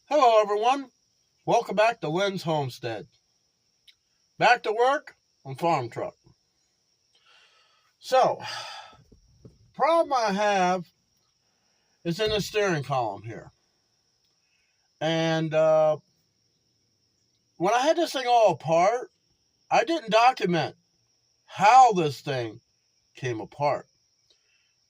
Hello everyone, welcome back to Lynn's Homestead. Back to work on farm truck. So, problem I have is in the steering column here. And when I had this thing all apart, I didn't document how this thing came apart.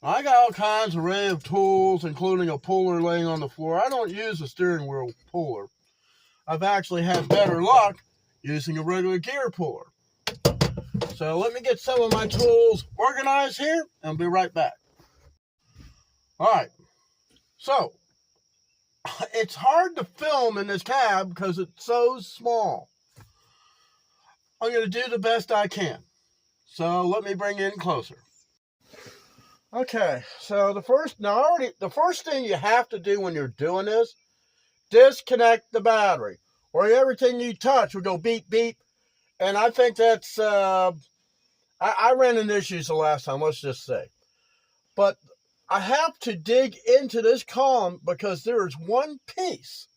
I got all kinds of array of tools, including a puller laying on the floor. I don't use a steering wheel puller. I've actually had better luck using a regular gear puller. So let me get some of my tools organized here and I'll be right back. All right. So it's hard to film in this cab because it's so small. I'm going to do the best I can. So let me bring you in closer. Okay. So the first thing you have to do when you're doing this, disconnect the battery or everything you touch will go beep, beep. And I think that's, I ran into issues the last time, let's just say. But I have to dig into this column because there is one piece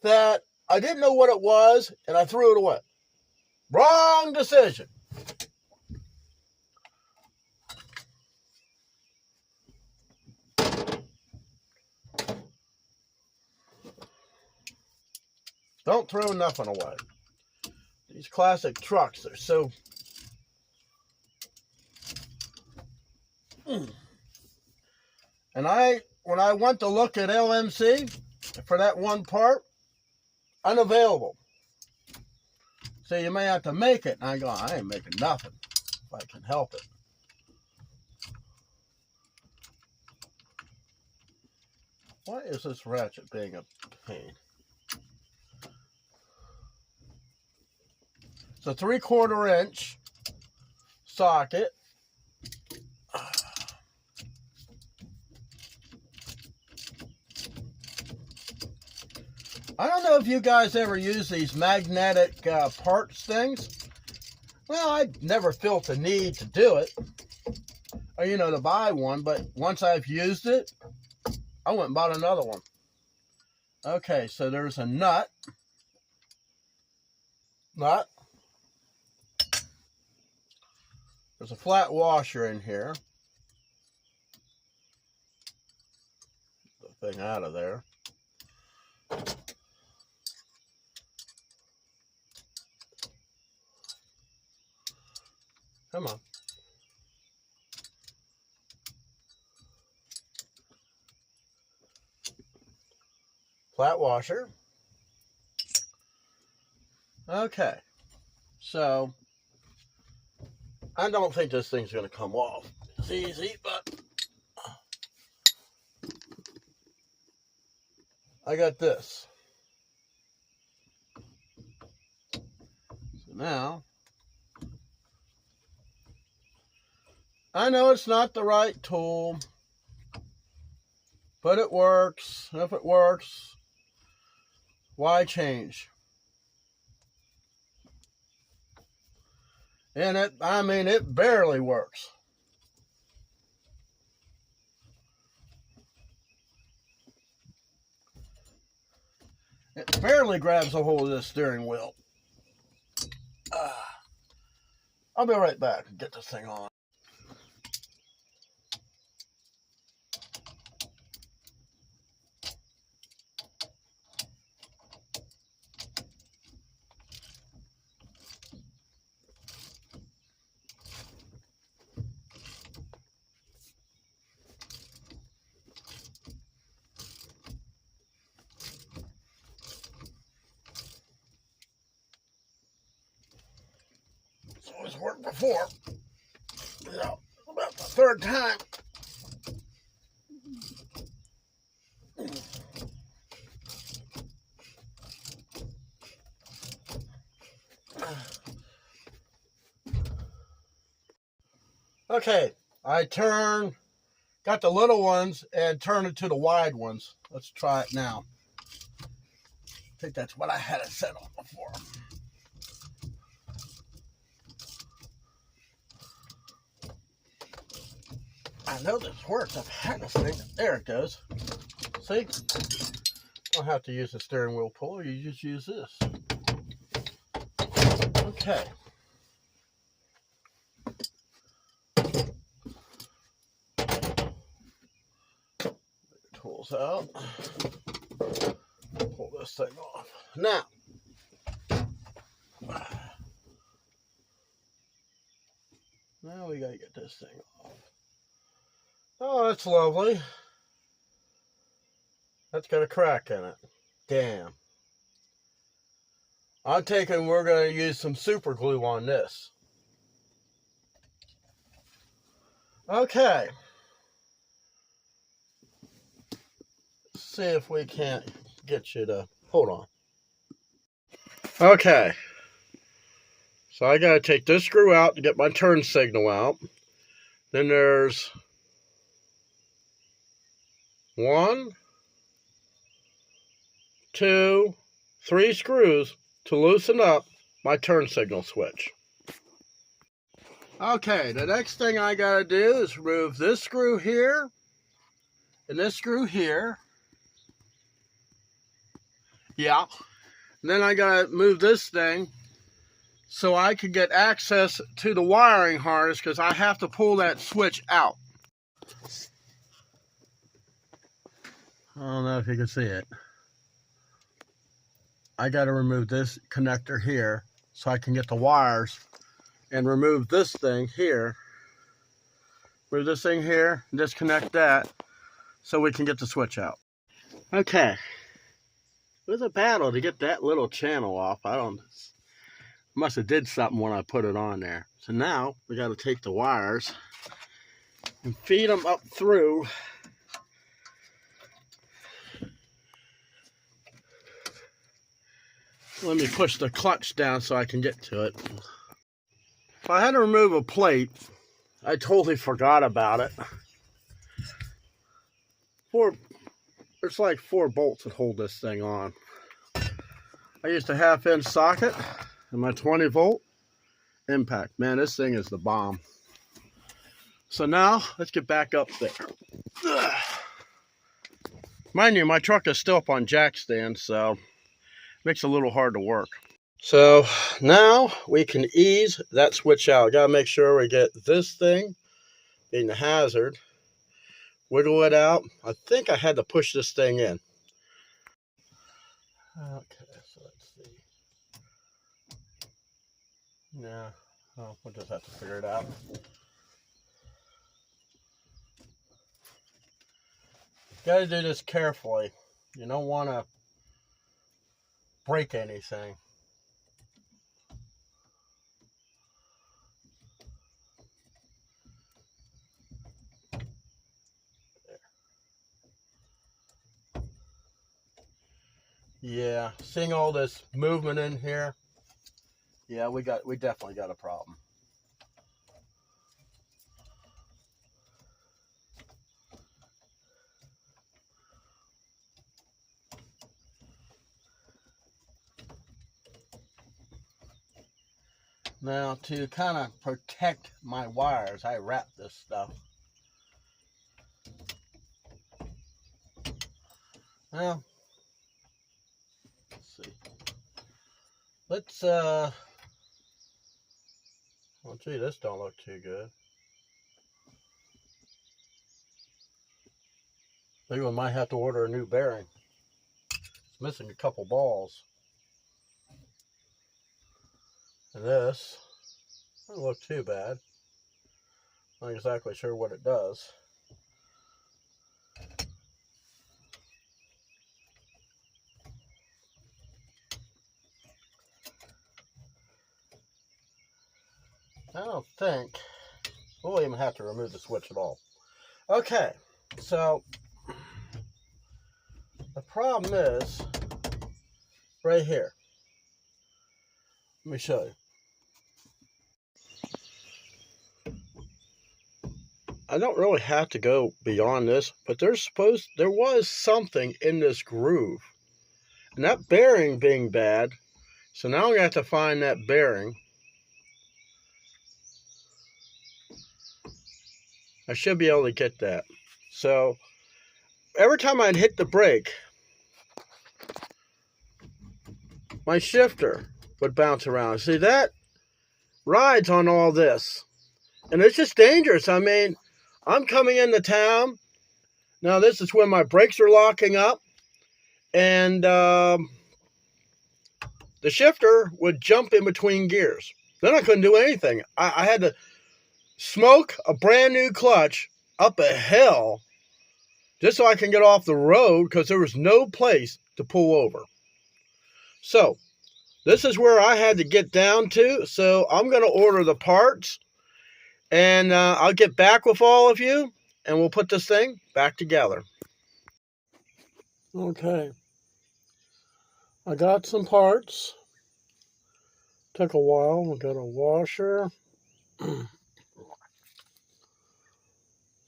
that I didn't know what it was, and I threw it away. Wrong decision. Don't throw nothing away. These classic trucks, they're so... And when I went to look at LMC for that one part, unavailable. So you may have to make it. And I go, I ain't making nothing if I can help it. Why is this ratchet being a pain? It's a 3/4 inch socket. I don't know if you guys ever use these magnetic parts things. Well, I never felt the need to do it, or to buy one, but once I've used it, I went and bought another one. Okay, so there's a nut. There's a flat washer in here. Get the thing out of there. Come on. Flat washer. Okay. So, I don't think this thing's going to come off. It's easy, but I got this. So now, I know it's not the right tool, but it works. If it works, why change? And it barely works. It barely grabs a hold of this steering wheel. I'll be right back and get this thing on. It's always worked before. About the third time. Okay, got the little ones and turned it to the wide ones. Let's try it now. I think that's what I had it set on before. I know this works. I've had this thing. There it goes. See? don't have to use the steering wheel puller, you just use this. Okay. Tools out. Pull this thing off. Now, we gotta get this thing off. Oh, that's lovely. That's got a crack in it. Damn. I'm taking we're gonna use some super glue on this. Okay. See if we can't get you to hold on. Okay. So I gotta take this screw out to get my turn signal out. Then there's 1, 2, 3 screws to loosen up my turn signal switch. Okay, the next thing I gotta do is remove this screw here and this screw here. Yeah. And then I gotta move this thing so I can get access to the wiring harness because I have to pull that switch out. I don't know if you can see it. I gotta remove this connector here so I can get the wires and remove this thing here. Move this thing here, and disconnect that so we can get the switch out. Okay. It was a battle to get that little channel off. Must have did something when I put it on there. So now we got to take the wires and feed them up through. Let me push the clutch down so I can get to it. So I had to remove a plate. I totally forgot about it. There's like 4 bolts that hold this thing on. I used a 1/2-inch socket and my 20-volt impact. Man, this thing is the bomb. So now, let's get back up there. Ugh. Mind you, my truck is still up on jack stand, so it makes it a little hard to work. So now we can ease that switch out. Gotta make sure we get this thing, being the hazard, wiggle it out. I think I had to push this thing in. Okay, so let's see. Yeah, well, we'll just have to figure it out. Gotta do this carefully. You don't want to break anything. Yeah, seeing all this movement in here, yeah, we definitely got a problem. Now, to kind of protect my wires, I wrap this stuff. Well, let's see. Let's, well, gee, this don't look too good. Maybe we might have to order a new bearing. It's missing a couple balls. And this doesn't look too bad. Not exactly sure what it does. I don't think we'll even have to remove the switch at all. Okay, so the problem is right here. Let me show you. I don't really have to go beyond this, but there was something in this groove. And that bearing being bad, so now we have to find that bearing. I should be able to get that. So every time I'd hit the brake, my shifter would bounce around. See, that rides on all this. And it's just dangerous. I mean, I'm coming into town. Now, this is when my brakes are locking up. And the shifter would jump in between gears. Then I couldn't do anything. I had to smoke a brand new clutch up a hill just so I can get off the road because there was no place to pull over. So this is where I had to get down to. So I'm going to order the parts, and I'll get back with all of you, and we'll put this thing back together. Okay. I got some parts. Took a while. We got a washer.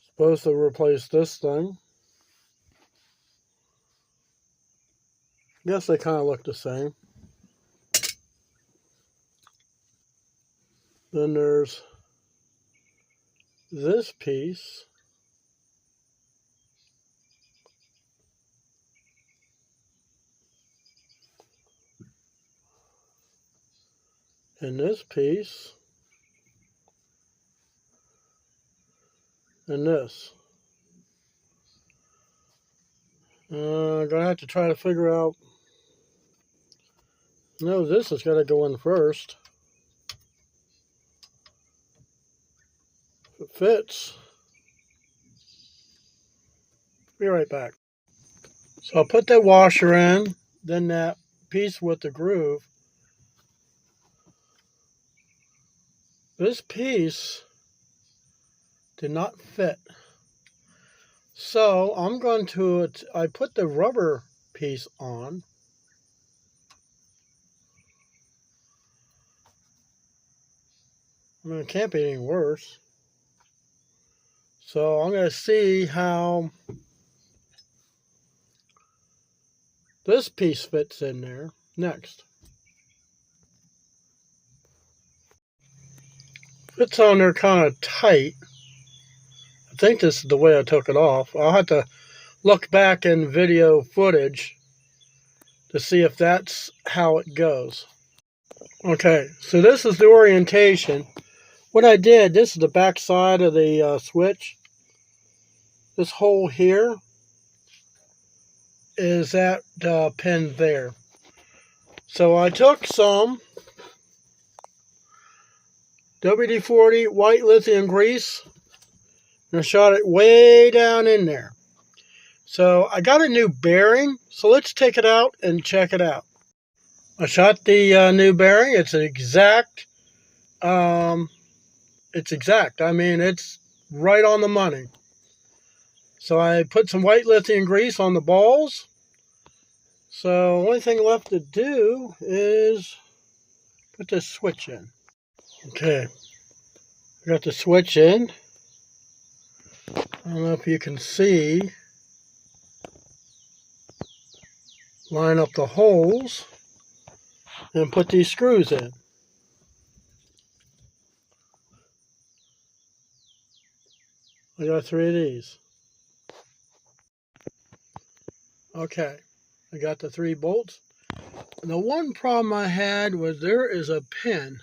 Supposed to replace this thing. Guess they kind of look the same. Then there's this piece. And this piece. And this. I'm going to have to try to figure out. No, this has got to go in first. If it fits. Be right back. So I'll put that washer in, then that piece with the groove. This piece did not fit. So I'm going to, I put the rubber piece on. I mean, it can't be any worse. So I'm going to see how this piece fits in there next. Fits on there kind of tight. I think this is the way I took it off. I'll have to look back in video footage to see if that's how it goes. Okay, so this is the orientation. What I did, this is the back side of the switch. This hole here is that pin there. So I took some WD-40 white lithium grease and I shot it way down in there. So I got a new bearing, so let's take it out and check it out. I shot the new bearing. It's exact. It's exact. I mean, it's right on the money. So I put some white lithium grease on the balls. So the only thing left to do is put this switch in. Okay, I got the switch in. I don't know if you can see. Line up the holes and put these screws in. I got 3 of these. Okay, I got the 3 bolts. And the one problem I had was there is a pin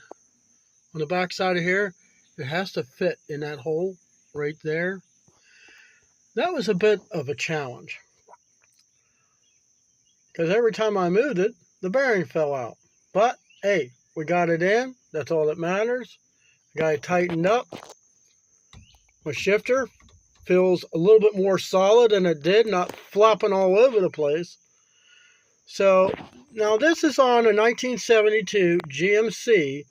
on the back side of here. It has to fit in that hole right there. That was a bit of a challenge, because every time I moved it, the bearing fell out. But hey, we got it in. That's all that matters. Got it tightened up. My shifter feels a little bit more solid than it did, not flopping all over the place. So now this is on a 1972 GMC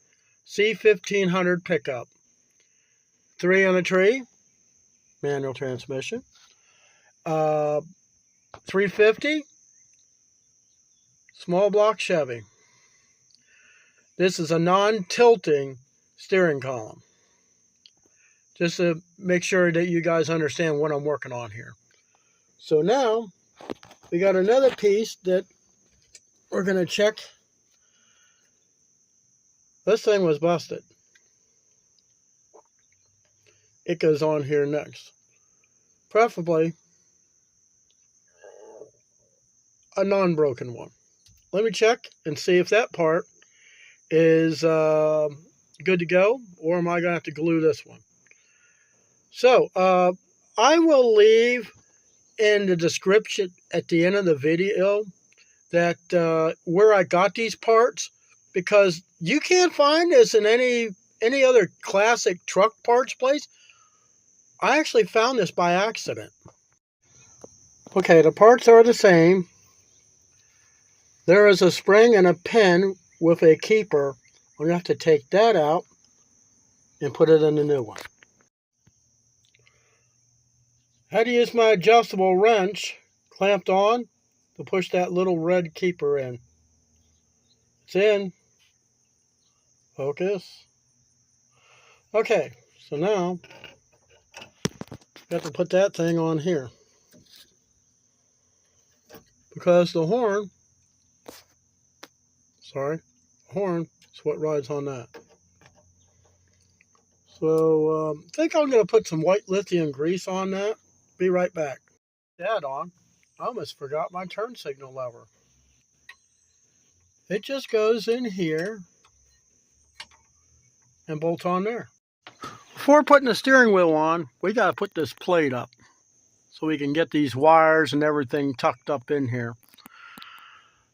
C1500 pickup. 3 on a tree, manual transmission. 350, small block Chevy. This is a non-tilting steering column. Just to make sure that you guys understand what I'm working on here. So now, we got another piece that we're going to check. This thing was busted. It goes on here next. Preferably a non-broken one. let me check and see if that part is good to go, or am I going to have to glue this one? So, I will leave in the description at the end of the video that where I got these parts, because you can't find this in any other classic truck parts place. I actually found this by accident. Okay, the parts are the same. There is a spring and a pin with a keeper. I'm going to have to take that out and put it in the new one. I had to use my adjustable wrench clamped on to push that little red keeper in. It's in. Focus. Okay, so now I have to put that thing on here, because the horn is what rides on that. So I think I'm going to put some white lithium grease on that. Be right back. That on. I almost forgot my turn signal lever. It just goes in here and bolts on there. Before putting the steering wheel on, we got to put this plate up so we can get these wires and everything tucked up in here.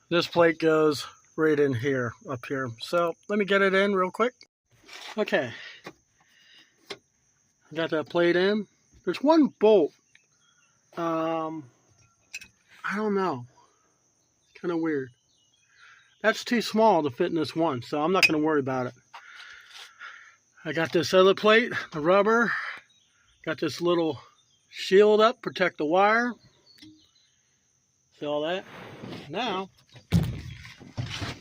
This plate goes right in here, up here. So let me get it in real quick. Okay, I got that plate in. There's one bolt. I don't know. Kind of weird. That's too small to fit in this one, so I'm not going to worry about it. I got this other plate, the rubber. Got this little shield up, protect the wire. See all that? Now,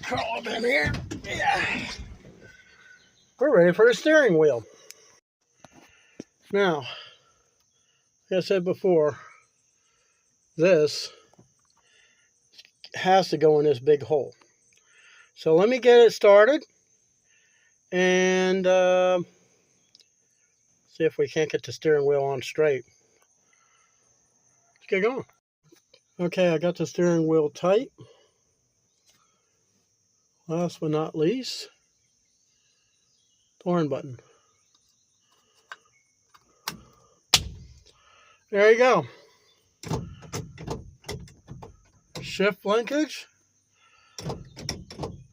crawl up in here. Yeah. We're ready for the steering wheel. Now, like I said before, this has to go in this big hole. So let me get it started and see if we can't get the steering wheel on straight. Let's get going. Okay, I got the steering wheel tight. Last but not least, the horn button. There you go. Shift linkage,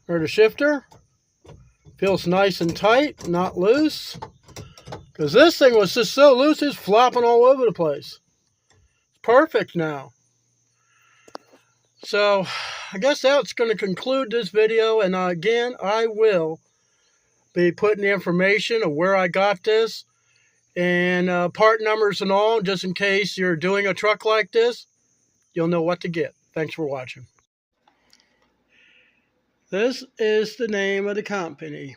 or the shifter. Feels nice and tight, not loose. Because this thing was just so loose, it's flopping all over the place. It's perfect now. So, I guess that's going to conclude this video. And again, I will be putting the information of where I got this and part numbers and all, just in case you're doing a truck like this, you'll know what to get. Thanks for watching. This is the name of the company.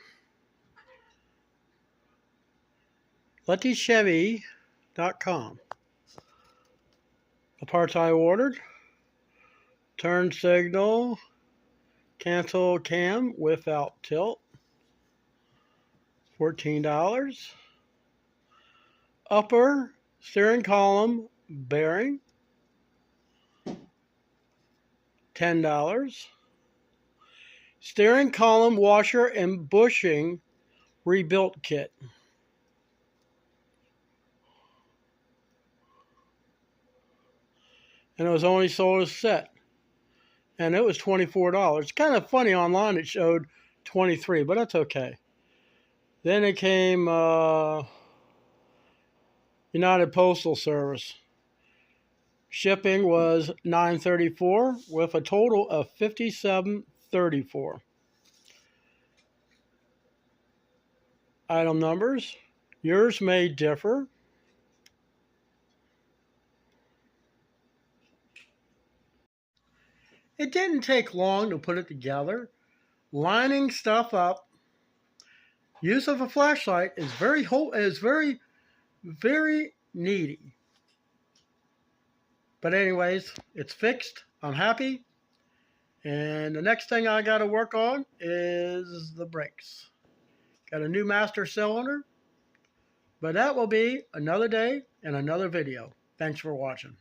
LuckyChevy.com. The parts I ordered: turn signal, cancel cam without tilt, $14. Upper steering column bearing, $10. Steering column washer and bushing rebuilt kit. And it was only sold as a set. And it was $24. It's kind of funny, online it showed $23, but that's okay. Then it came United Postal Service. Shipping was $9.34 with a total of $57.34. Item numbers. Yours may differ. It didn't take long to put it together. Lining stuff up. Use of a flashlight is very needy. But anyways, it's fixed. I'm happy. And the next thing I got to work on is the brakes. Got a new master cylinder. But that will be another day and another video. Thanks for watching.